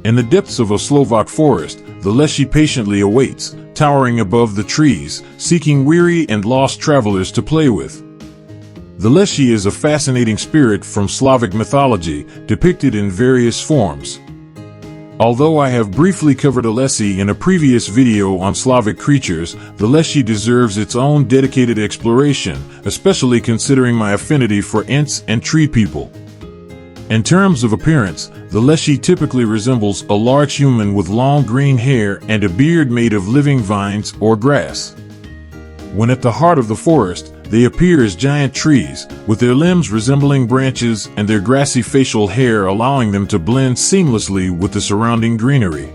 In the depths of a Slovak forest, the Leshy patiently awaits, towering above the trees, seeking weary and lost travelers to play with. The Leshy is a fascinating spirit from Slavic mythology, depicted in various forms. Although I have briefly covered a Leshy in a previous video on Slavic creatures, the Leshy deserves its own dedicated exploration, especially considering my affinity for Ents and tree people. In terms of appearance, the Leshy typically resembles a large human with long green hair and a beard made of living vines or grass. When at the heart of the forest, they appear as giant trees, with their limbs resembling branches and their grassy facial hair allowing them to blend seamlessly with the surrounding greenery.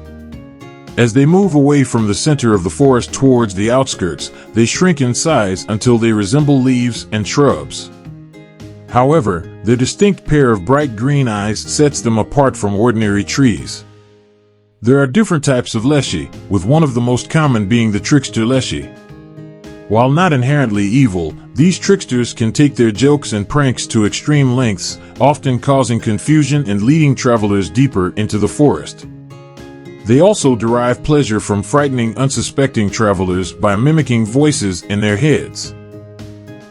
As they move away from the center of the forest towards the outskirts, they shrink in size until they resemble leaves and shrubs. However, their distinct pair of bright green eyes sets them apart from ordinary trees. There are different types of Leshy, with one of the most common being the trickster Leshy. While not inherently evil, these tricksters can take their jokes and pranks to extreme lengths, often causing confusion and leading travelers deeper into the forest. They also derive pleasure from frightening unsuspecting travelers by mimicking voices in their heads.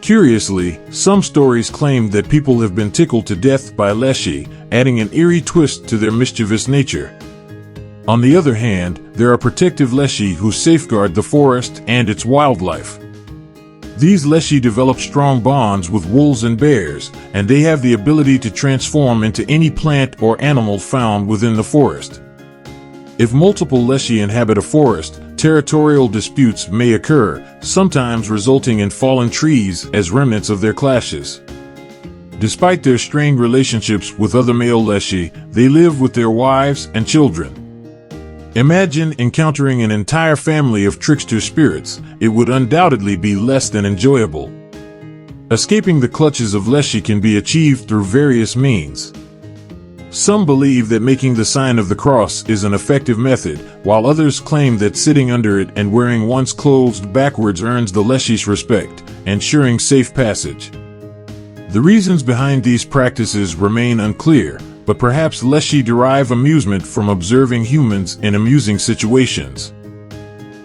Curiously, some stories claim that people have been tickled to death by Leshy, adding an eerie twist to their mischievous nature. On the other hand, there are protective Leshy who safeguard the forest and its wildlife. These Leshy develop strong bonds with wolves and bears, and they have the ability to transform into any plant or animal found within the forest. If multiple Leshy inhabit a forest, territorial disputes may occur, sometimes resulting in fallen trees as remnants of their clashes. Despite their strained relationships with other male Leshy, they live with their wives and children. Imagine encountering an entire family of trickster spirits. It would undoubtedly be less than enjoyable. Escaping the clutches of Leshy can be achieved through various means. Some believe that making the sign of the cross is an effective method, while others claim that sitting under it and wearing one's clothes backwards earns the Leshy's respect, ensuring safe passage. The reasons behind these practices remain unclear, but perhaps Leshy derive amusement from observing humans in amusing situations.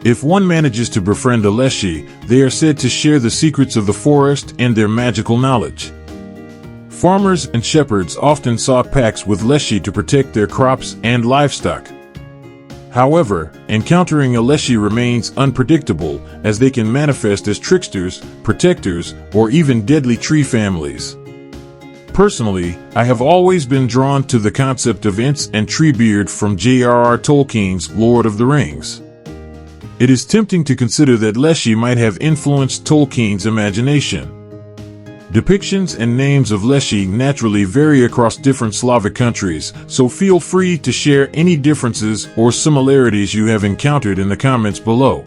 If one manages to befriend a Leshy, they are said to share the secrets of the forest and their magical knowledge. Farmers and shepherds often sought pacts with Leshy to protect their crops and livestock. However, encountering a Leshy remains unpredictable, as they can manifest as tricksters, protectors, or even deadly tree families. Personally, I have always been drawn to the concept of Ents and Treebeard from J.R.R. Tolkien's Lord of the Rings. It is tempting to consider that Leshy might have influenced Tolkien's imagination. Depictions and names of Leshy naturally vary across different Slavic countries, so feel free to share any differences or similarities you have encountered in the comments below.